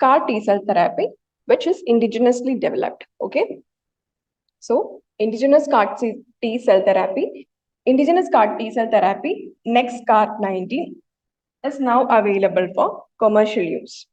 CAR-T cell therapy, which is indigenously developed. Okay. So indigenous CAR-T cell therapy, next CAR-19 is now available for commercial use.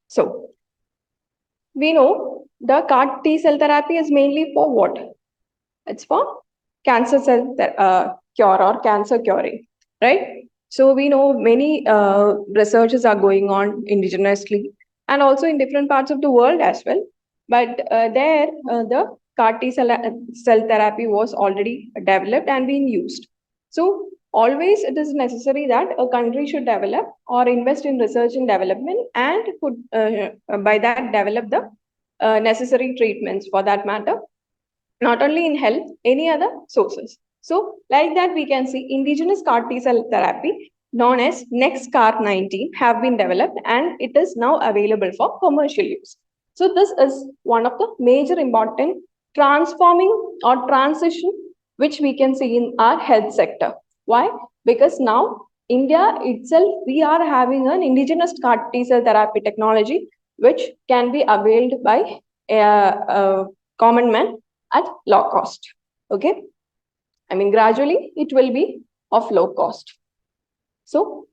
So we know the CAR-T cell therapy is mainly for what? It's for cancer cell cure or cancer curing, right? So we know many researches are going on indigenously and also in different parts of the world as well. But the CAR-T cell therapy was already developed and being used. So always it is necessary that a country should develop or invest in research and development and could by that develop the necessary treatments for that matter, not only in health, any other sources. So like that, we can see indigenous CAR-T cell therapy known as next CAR-19 have been developed and it is now available for commercial use. So this is one of the major important transforming or transition which we can see in our health sector. Why? Because now India itself, we are having an indigenous CAR-T cell therapy technology which can be availed by common man at low cost. Okay. I mean, gradually it will be of low cost. So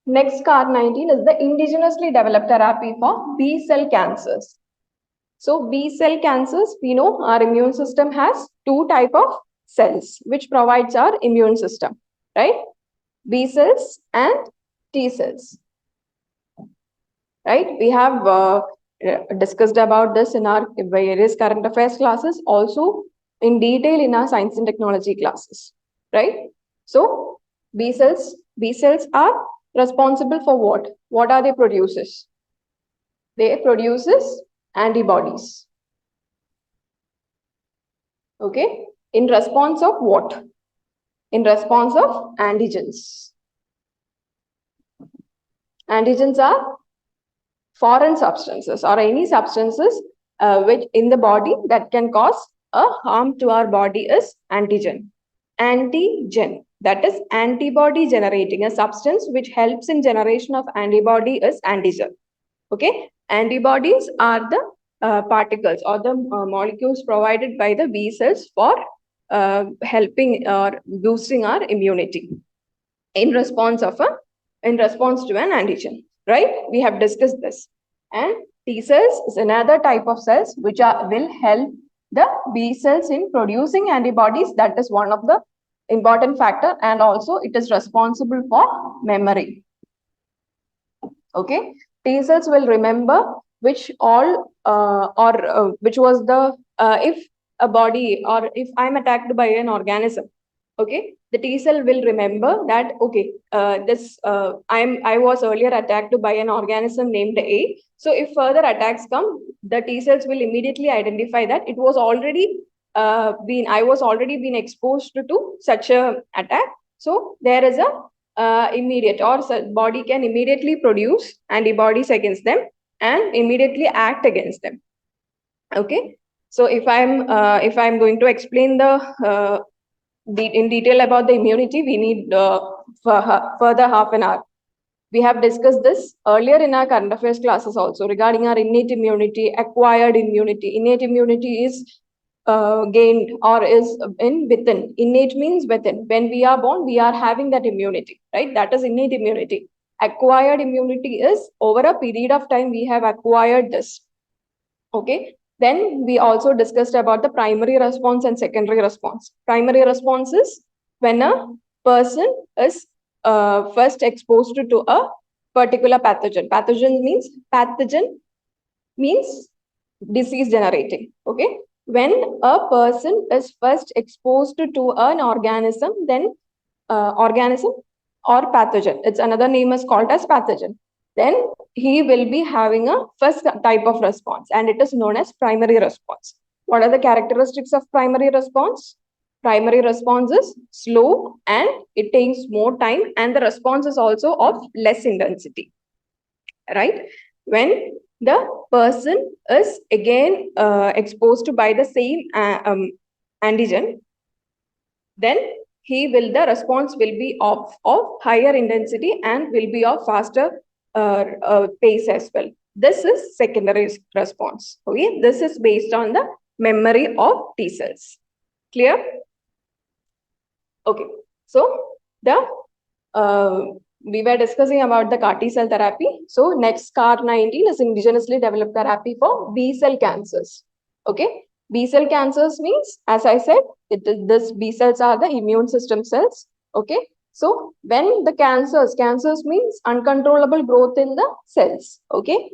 next CAR-19 is the indigenously developed therapy for B cell cancers. So B cell cancers, we know our immune system has two type of cells which provides our immune system, right? B cells and T cells, right? We have discussed about this in our various current affairs classes, also in detail in our science and technology classes, right? So B cells are responsible for what? What are they produces? They produces antibodies. Okay, in response of what? In response of antigens. Antigens are foreign substances or any substances which in the body that can cause a harm to our body is antigen. Antigen, that is antibody generating, a substance which helps in generation of antibody is antigen. Okay, antibodies are the particles or the molecules provided by the B cells for helping or boosting our immunity in response to an antigen, right? We have discussed this. And T cells is another type of cells which will help the B cells in producing antibodies. That is one of the important factor, and also it is responsible for memory. Okay, T cells will remember which all which was the if a body or if I'm attacked by an organism, okay, the T cell will remember that okay, I was earlier attacked by an organism named A. So if further attacks come, the T cells will immediately identify that it was already I was already been exposed to such a attack. So there is a immediate or body can immediately produce antibodies against them and immediately act against them. Okay. So if I'm going to explain the in detail about the immunity, we need further half an hour. We have discussed this earlier in our current affairs classes also regarding our innate immunity, acquired immunity. Innate immunity is gained or is within. Innate means within. When we are born, we are having that immunity, right? That is innate immunity. Acquired immunity is over a period of time we have acquired this. Okay. Then we also discussed about the primary response and secondary response. Primary response is when a person is first exposed to a particular pathogen. Pathogen means disease generating. Okay. When a person is first exposed to an organism, then organism or pathogen, its another name is called as pathogen, then he will be having a first type of response and it is known as primary response. What are the characteristics of primary response? Primary response is slow and it takes more time and the response is also of less intensity, right? When the person is again exposed by the same antigen, then the response will be of higher intensity and will be of faster pace as well. This is secondary response. Okay, this is based on the memory of T cells. Clear? Okay, so we were discussing about the CAR-T cell therapy. So next CAR-19 is indigenously developed therapy for B cell cancers. Okay, B cell cancers means, as I said, this B cells are the immune system cells. Okay, so when the cancers means uncontrollable growth in the cells. Okay,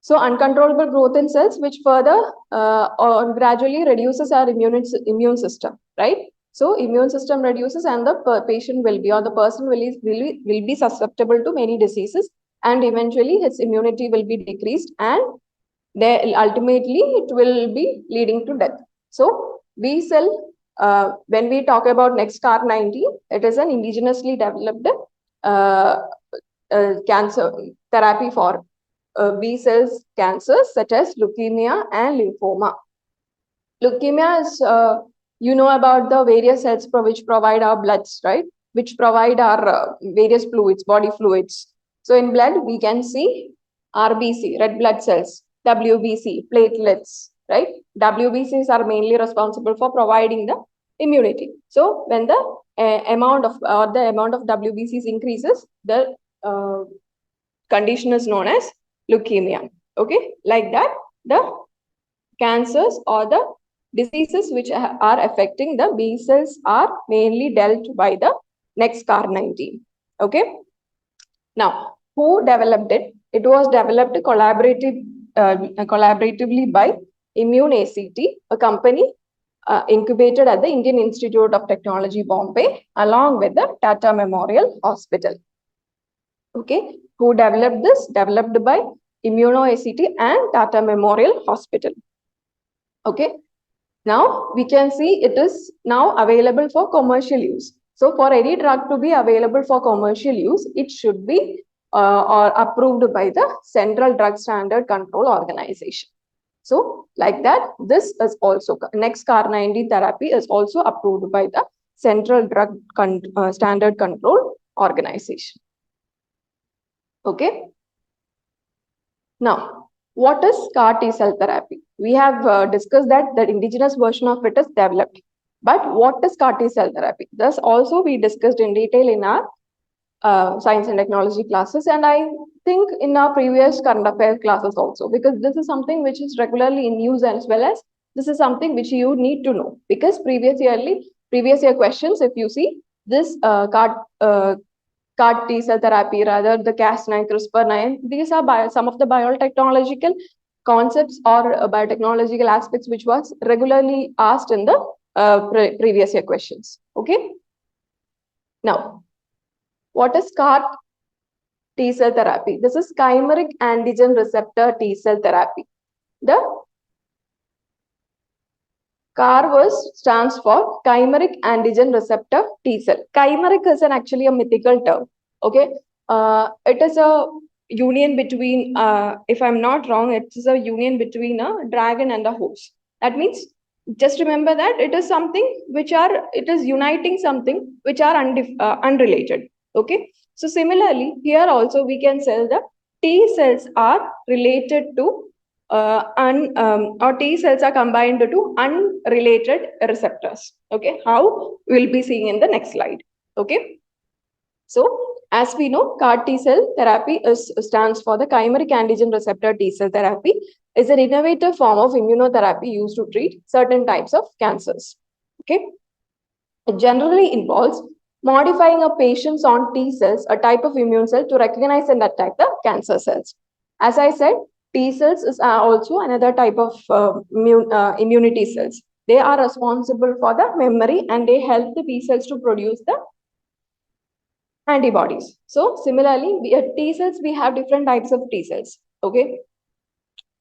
so uncontrollable growth in cells, which further or gradually reduces our immune system, right? So immune system reduces, and the patient will be, or the person will be susceptible to many diseases, and eventually his immunity will be decreased, and ultimately it will be leading to death. So B cell, when we talk about next CAR-19, it is an indigenously developed cancer therapy for B cells cancers such as leukemia and lymphoma. Leukemia is, you know about the various cells which provide our bloods, right? Which provide our various fluids, body fluids. So in blood, we can see RBC, red blood cells, WBC, platelets, right? WBCs are mainly responsible for providing the immunity. So when the amount of WBCs increases, the condition is known as leukemia. Okay, like that, the cancers or the diseases which are affecting the B cells are mainly dealt by the next CAR-19. Okay. Now, who developed it? It was developed collaboratively by ImmuneACT, a company incubated at the Indian Institute of Technology, Bombay, along with the Tata Memorial Hospital. Okay, who developed this? Developed by ImmunoACT and Tata Memorial Hospital. Okay, now we can see it is now available for commercial use. So for any drug to be available for commercial use, it should be or approved by the Central Drug Standard Control Organization. So like that, this is also next CAR-19 therapy is also approved by the Central Drug Standard Control Organization. Okay. Now, what is CAR-T cell therapy? We have discussed that the indigenous version of it is developed. But what is CAR-T cell therapy? This also we discussed in detail in our science and technology classes, and I think in our previous current affairs classes also, because this is something which is regularly in use, as well as this is something which you need to know, because previous year questions, if you see this CAR-T cell therapy, rather the Cas9, CRISPR-9, these are some of the biotechnological concepts or biotechnological aspects which was regularly asked in the previous year questions. Okay. Now, what is CAR-T cell therapy? This is chimeric antigen receptor T cell therapy. The CAR stands for chimeric antigen receptor T cell. Chimeric is actually a mythical term. Okay, it is a union between, if I'm not wrong, it is a union between a dragon and a horse. That means, just remember that it is something which it is uniting something which are unrelated. Okay, so similarly here also we can say that T cells are related to or T cells are combined to unrelated receptors. Okay, how we'll be seeing in the next slide. Okay, so as we know, CAR-T cell therapy stands for the chimeric antigen receptor T cell therapy, is an innovative form of immunotherapy used to treat certain types of cancers. Okay, it generally involves modifying a patient's own T cells, a type of immune cell, to recognize and attack the cancer cells. As I said, T cells is also another type of immunity cells. They are responsible for the memory, and they help the B cells to produce the antibodies. So similarly, T cells, we have different types of T cells. Okay,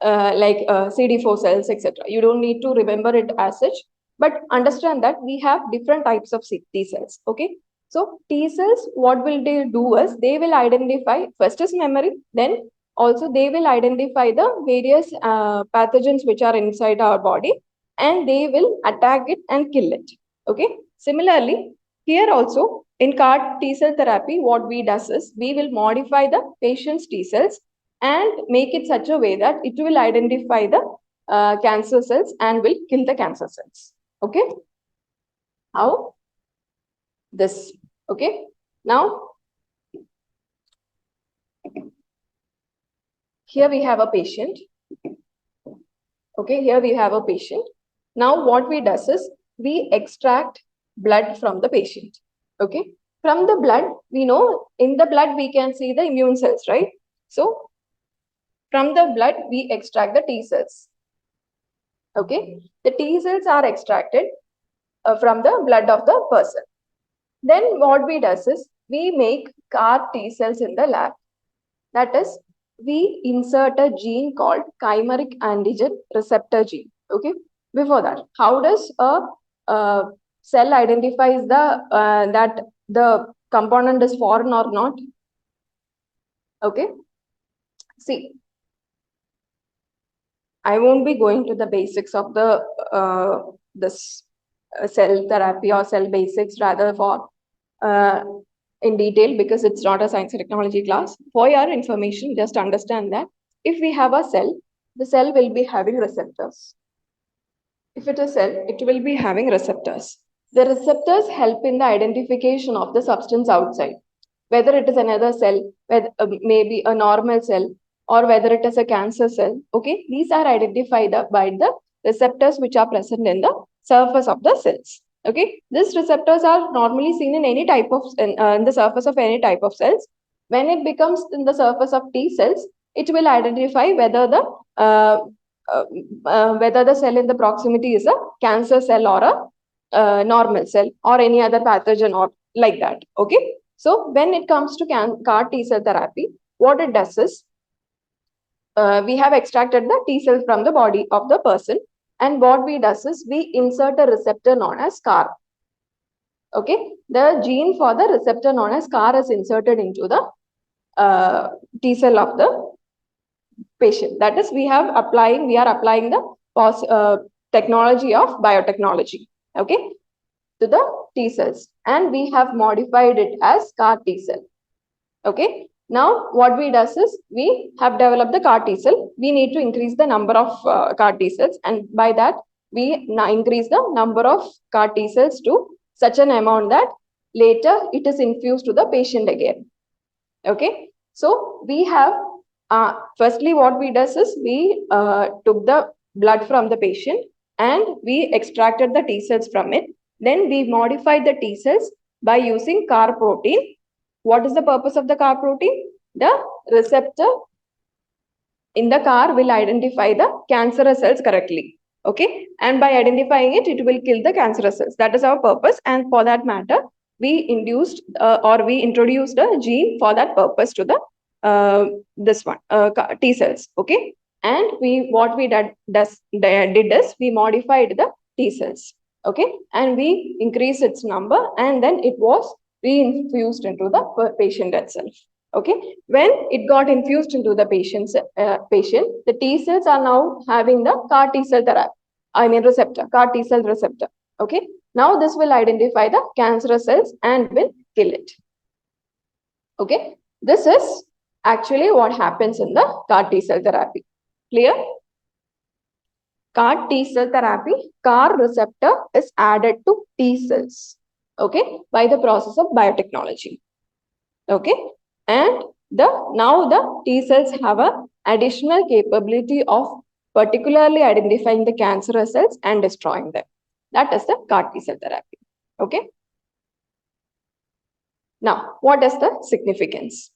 like CD4 cells, etc. You don't need to remember it as such, but understand that we have different types of T cells. Okay, so T cells, what will they do is they will identify, first is memory, then also they will identify the various pathogens which are inside our body, and they will attack it and kill it. Okay, similarly here also in CAR-T cell therapy, what we does is we will modify the patient's T cells, and make it such a way that it will identify the cancer cells and will kill the cancer cells. Okay. How? This. Okay. Now, here we have a patient. Okay, here we have a patient. Now what we does is we extract blood from the patient. Okay, from the blood, we know in the blood we can see the immune cells, right? So from the blood we extract the T cells. Okay, the T cells are extracted from the blood of the person. Then what we does is we make CAR-T cells in the lab. That is, we insert a gene called chimeric antigen receptor gene. Okay. Before that, how does a cell identifies the that the component is foreign or not? Okay. See, I won't be going to the basics of the this cell therapy or cell basics, rather for in detail, because it's not a science and technology class. For your information, just understand that if we have a cell, the cell will be having receptors. If it is a cell, it will be having receptors. The receptors help in the identification of the substance outside, whether it is another cell, whether, maybe a normal cell, or whether it is a cancer cell. Okay, these are identified by the receptors which are present in the surface of the cells. Okay, these receptors are normally seen in any type of in the surface of any type of cells. When it becomes in the surface of T cells, it will identify whether the cell in the proximity is a cancer cell or a normal cell or any other pathogen or like that. Okay, so when it comes to CAR-T cell therapy, what it does is we have extracted the T cells from the body of the person, and what we does is we insert a receptor known as CAR. Okay, the gene for the receptor known as CAR is inserted into the T cell of the patient. That is, we are applying the technology of biotechnology, okay, to the T cells, and we have modified it as CAR-T cell. Okay. Now, what we does is we have developed the CAR-T cell. We need to increase the number of CAR-T cells, and by that we increase the number of CAR-T cells to such an amount that later it is infused to the patient again. Okay. So we have firstly what we does is we took the blood from the patient and we extracted the T cells from it. Then we modified the T cells by using CAR protein. What is the purpose of the CAR protein? The receptor in the CAR will identify the cancerous cells correctly. Okay. And by identifying it, it will kill the cancerous cells. That is our purpose. And for that matter, we induced or we introduced a gene for that purpose to the this one T cells. Okay. And what we did is we modified the T cells. Okay. And we increased its number, and then it was reinfused into the patient itself. Okay, when it got infused into the patient, the T cells are now having the CAR-T cell therapy. I mean receptor, CAR-T cell receptor. Okay, now this will identify the cancerous cells and will kill it. Okay, this is actually what happens in the CAR-T cell therapy. Clear? CAR-T cell therapy, CAR receptor is added to T cells. Okay, by the process of biotechnology. Okay. And now the T cells have an additional capability of particularly identifying the cancerous cells and destroying them. That is the CAR-T cell therapy. Okay. Now, what is the significance?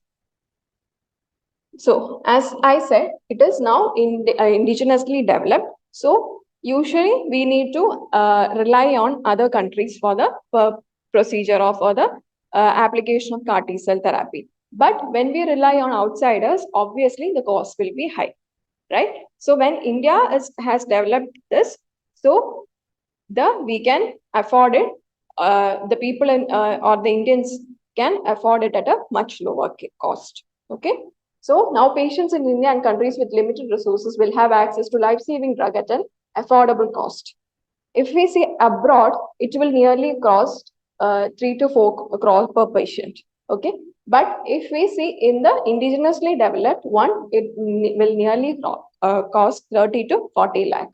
So, as I said, it is now indigenously developed. So, usually we need to rely on other countries for the procedure or for the application of CAR-T cell therapy. But when we rely on outsiders, obviously the cost will be high, right? So when India has developed this, so we can afford it. The people or the Indians can afford it at a much lower cost. Okay. So now patients in India and countries with limited resources will have access to life-saving drug at an affordable cost. If we see abroad, it will nearly cost 3 to 4 crores per patient. Okay. But if we see in the indigenously developed one, it will nearly cost 30 to 40 lakh,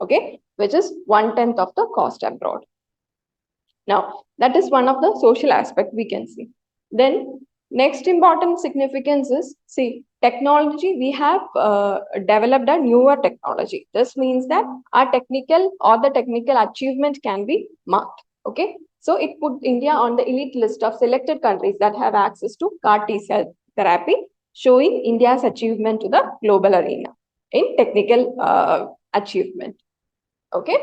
okay, which is 1/10 of the cost abroad. Now, that is one of the social aspect we can see. Then next important significance is, see, technology, we have developed a newer technology. This means that our technical or the technical achievement can be marked, okay. So it put India on the elite list of selected countries that have access to CAR-T cell therapy, showing India's achievement to the global arena in technical achievement, okay.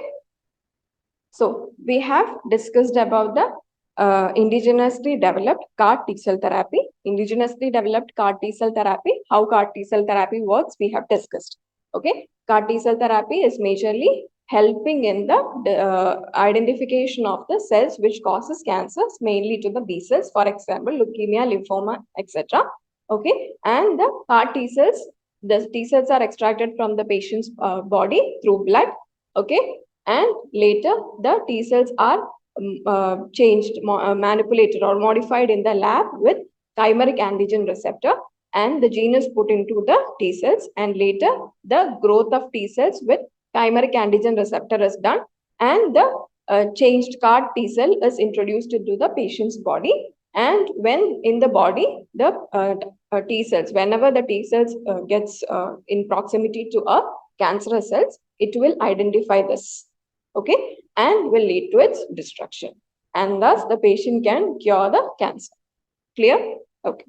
So we have discussed about the indigenously developed CAR-T cell therapy. Indigenously developed CAR-T cell therapy, how CAR-T cell therapy works, we have discussed. Okay, CAR-T cell therapy is majorly helping in the identification of the cells which causes cancers, mainly to the B cells, for example, leukemia, lymphoma, etc. Okay, and the CAR-T cells, the T cells are extracted from the patient's body through blood. Okay, and later the T cells are changed, manipulated or modified in the lab with chimeric antigen receptor, and the gene is put into the T cells, and later the growth of T cells with chimeric antigen receptor is done, and the changed CAR-T cell is introduced into the patient's body. And when in the body, the T cells, whenever the T cells gets in proximity to a cancerous cells, it will identify this, okay, and will lead to its destruction. And thus the patient can cure the cancer. Clear? Okay.